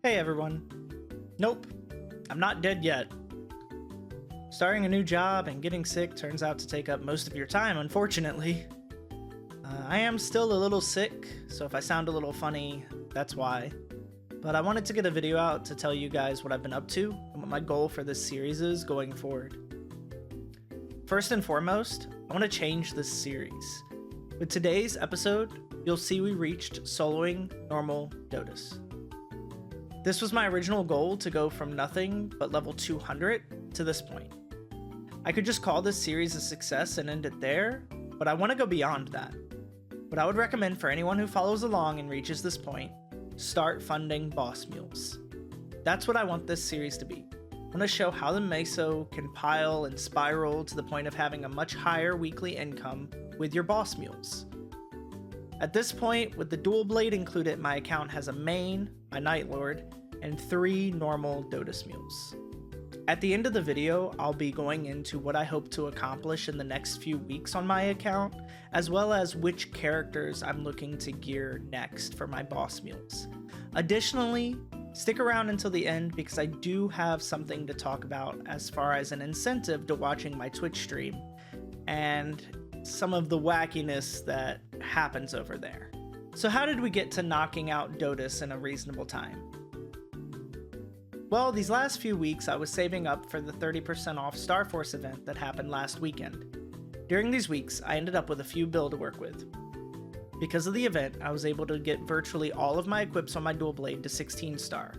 Hey everyone. Nope, I'm not dead yet. Starting a new job and getting sick turns out to take up most of your time, unfortunately. I am still a little sick, so if I sound a little funny, that's why. But I wanted to get a video out to tell you guys what I've been up to and what my goal for this series is going forward. First and foremost, I want to change this series. With today's episode, you'll see we reached soloing Normal Lotus. This was my original goal, to go from nothing but level 200 to this point. I could just call this series a success and end it there, but I want to go beyond that. What I would recommend for anyone who follows along and reaches this point, start funding boss mules. That's what I want this series to be. I want to show how the Meso can pile and spiral to the point of having a much higher weekly income with your boss mules. At this point, with the dual blade included, my account has a main, my Night Lord, and 3 normal Lotus mules. At the end of the video, I'll be going into what I hope to accomplish in the next few weeks on my account, as well as which characters I'm looking to gear next for my boss mules. Additionally, stick around until the end because I do have something to talk about as far as an incentive to watching my Twitch stream and some of the wackiness that happens over there. So how did we get to knocking out Lotus in a reasonable time? Well, these last few weeks I was saving up for the 30% off Star Force event that happened last weekend. During these weeks, I ended up with a few build to work with. Because of the event, I was able to get virtually all of my equips on my dual blade to 16 star.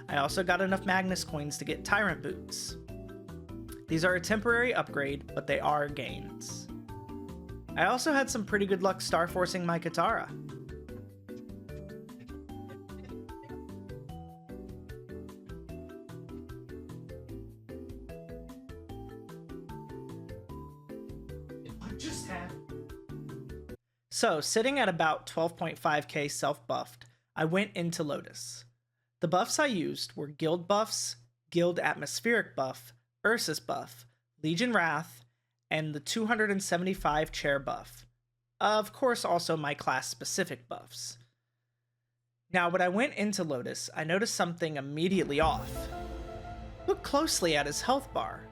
I also got enough Magnus coins to get Tyrant boots. These are a temporary upgrade, but they are gains. I also had some pretty good luck Star Forcing my Katara. So, sitting at about 12.5k self-buffed, I went into Lotus. The buffs I used were Guild buffs, Guild Atmospheric buff, Ursus buff, Legion Wrath, and the 275 chair buff. Of course, also my class-specific buffs. Now, when I went into Lotus, I noticed something immediately off. Look closely at his health bar.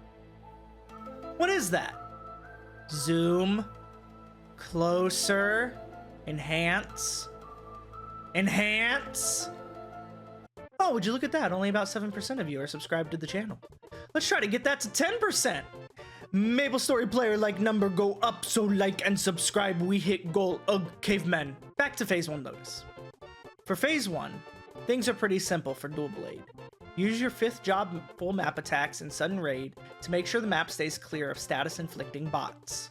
What is that? Zoom. Closer. Enhance. Enhance. Oh, would you look at that? Only about 7% of you are subscribed to the channel. Let's try to get that to 10%. Maple Story player like number go up, so like and subscribe. We hit goal. Ugh, cavemen. Back to Phase 1 Lotus. For Phase 1, things are pretty simple for dual blade. Use your 5th job full map attacks in sudden raid to make sure the map stays clear of status inflicting bots.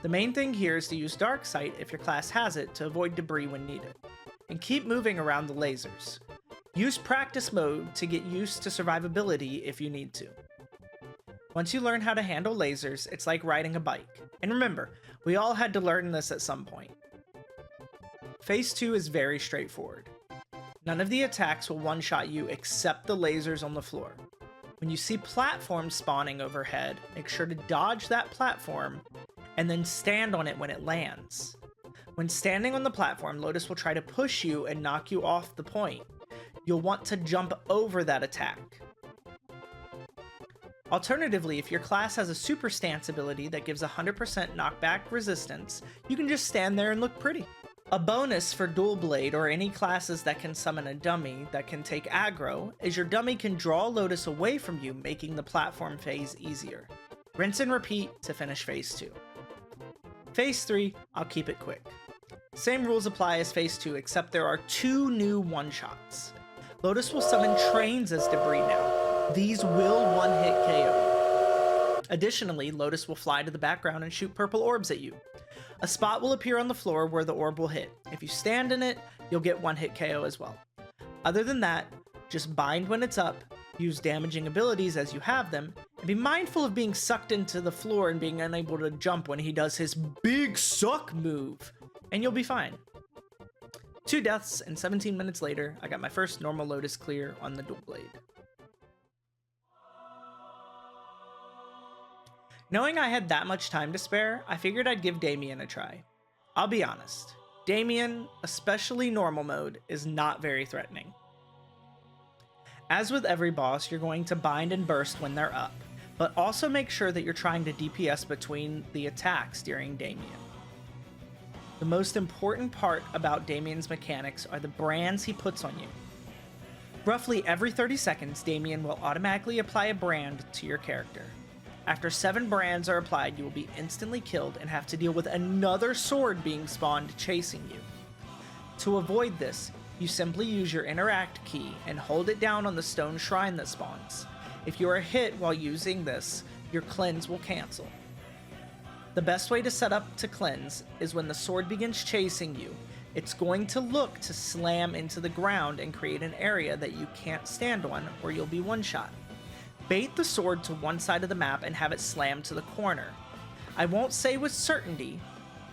The main thing here is to use Dark Sight if your class has it to avoid debris when needed, and keep moving around the lasers. Use practice mode to get used to survivability if you need to. Once you learn how to handle lasers, it's like riding a bike. And remember, we all had to learn this at some point. Phase 2 is very straightforward. None of the attacks will one-shot you except the lasers on the floor. When you see platforms spawning overhead, make sure to dodge that platform and then stand on it when it lands. When standing on the platform, Lotus will try to push you and knock you off the point. You'll want to jump over that attack. Alternatively, if your class has a super stance ability that gives 100% knockback resistance, you can just stand there and look pretty. A bonus for dual blade or any classes that can summon a dummy that can take aggro is your dummy can draw Lotus away from you, making the platform phase easier. Rinse and repeat to finish Phase 2. Phase 3, I'll keep it quick. Same rules apply as Phase 2, except there are 2 new one-shots. Lotus will summon trains as debris now. These will one-hit KO. Additionally, Lotus will fly to the background and shoot purple orbs at you. A spot will appear on the floor where the orb will hit. If you stand in it, you'll get one-hit KO as well. Other than that, just bind when it's up, use damaging abilities as you have them, and be mindful of being sucked into the floor and being unable to jump when he does his big suck move, and you'll be fine. 2 deaths, and 17 minutes later, I got my first Normal Lotus clear on the dual blade. Knowing I had that much time to spare, I figured I'd give Damien a try. I'll be honest, Damien, especially normal mode, is not very threatening. As with every boss, you're going to bind and burst when they're up, but also make sure that you're trying to DPS between the attacks during Damien. The most important part about Damien's mechanics are the brands he puts on you. Roughly every 30 seconds, Damien will automatically apply a brand to your character. After 7 brands are applied, you will be instantly killed and have to deal with another sword being spawned chasing you. To avoid this, you simply use your interact key and hold it down on the stone shrine that spawns. If you are hit while using this, your cleanse will cancel. The best way to set up to cleanse is when the sword begins chasing you, it's going to look to slam into the ground and create an area that you can't stand on or you'll be one-shot. Bait the sword to one side of the map and have it slam to the corner. I won't say with certainty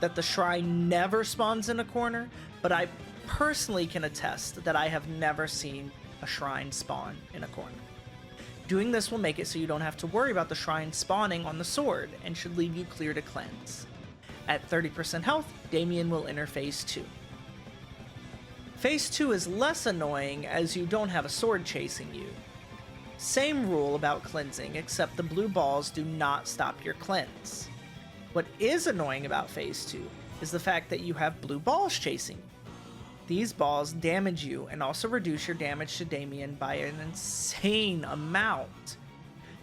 that the shrine never spawns in a corner, but I personally can attest that I have never seen a shrine spawn in a corner. Doing this will make it so you don't have to worry about the shrine spawning on the sword and should leave you clear to cleanse. At 30% health, Damien will enter Phase 2. Phase 2 is less annoying as you don't have a sword chasing you. Same rule about cleansing, except the blue balls do not stop your cleanse. What is annoying about Phase 2 is the fact that you have blue balls chasing you. These balls damage you and also reduce your damage to Damien by an insane amount.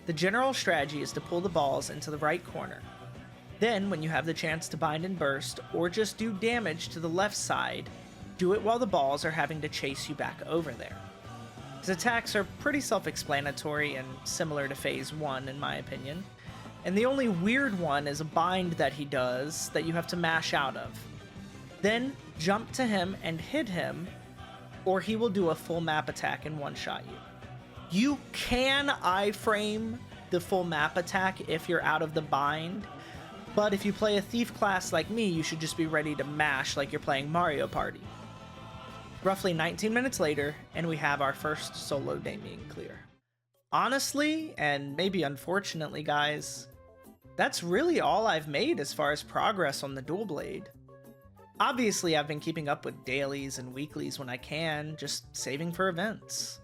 The general strategy is to pull the balls into the right corner. Then, when you have the chance to bind and burst, or just do damage to the left side, do it while the balls are having to chase you back over there. His attacks are pretty self-explanatory and similar to Phase 1 in my opinion, and the only weird one is a bind that he does that you have to mash out of. Then, jump to him and hit him, or he will do a full map attack and one-shot you. You can iframe the full map attack if you're out of the bind, but if you play a thief class like me, you should just be ready to mash like you're playing Mario Party. Roughly 19 minutes later, and we have our first solo Damien clear. Honestly, and maybe unfortunately guys, that's really all I've made as far as progress on the dual blade. Obviously, I've been keeping up with dailies and weeklies when I can, just saving for events.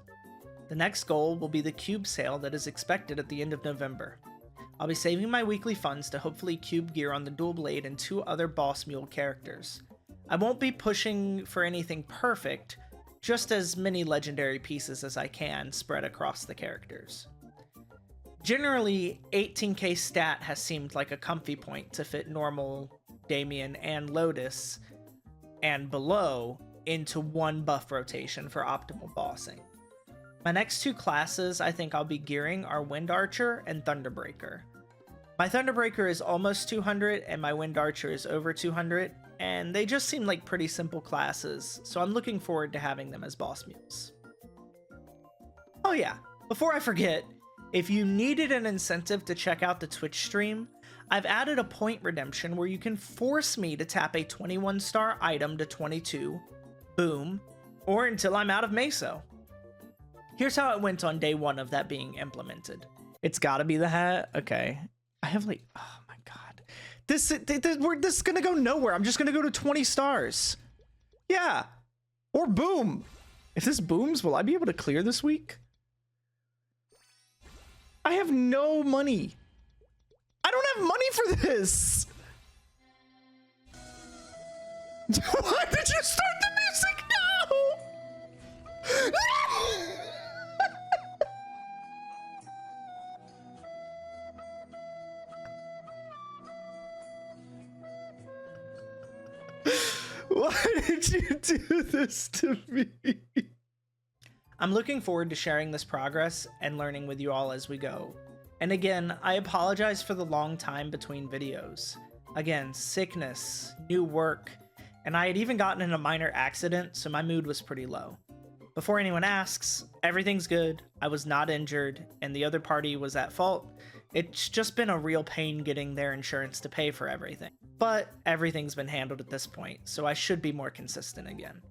The next goal will be the cube sale that is expected at the end of November. I'll be saving my weekly funds to hopefully cube gear on the dual blade and 2 other boss mule characters. I won't be pushing for anything perfect, just as many legendary pieces as I can spread across the characters. Generally, 18k stat has seemed like a comfy point to fit normal, Damien, and Lotus, and below, into one buff rotation for optimal bossing. My next 2 classes I think I'll be gearing are Wind Archer and Thunderbreaker. My Thunderbreaker is almost 200 and my Wind Archer is over 200, and they just seem like pretty simple classes, so I'm looking forward to having them as boss mules. Oh yeah, before I forget, if you needed an incentive to check out the Twitch stream, I've added a point redemption where you can force me to tap a 21-star item to 22, boom, or until I'm out of Meso. Here's how it went on day 1 of that being implemented. It's gotta be the hat? Okay. I have like, oh my god. This is gonna go nowhere. I'm just gonna go to 20 stars. Yeah. Or boom. If this booms, will I be able to clear this week? I have no money. I don't have money for this. Why did you start the music? No! Why did you do this to me? I'm looking forward to sharing this progress and learning with you all as we go. And again, I apologize for the long time between videos. Again, sickness, new work, and I had even gotten in a minor accident, so my mood was pretty low. Before anyone asks, everything's good, I was not injured, and the other party was at fault. It's just been a real pain getting their insurance to pay for everything. But everything's been handled at this point, so I should be more consistent again.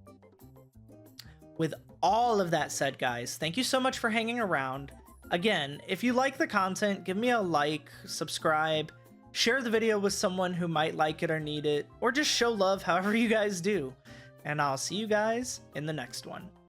With all of that said, guys, thank you so much for hanging around. Again, if you like the content, give me a like, subscribe, share the video with someone who might like it or need it, or just show love however you guys do. And I'll see you guys in the next one.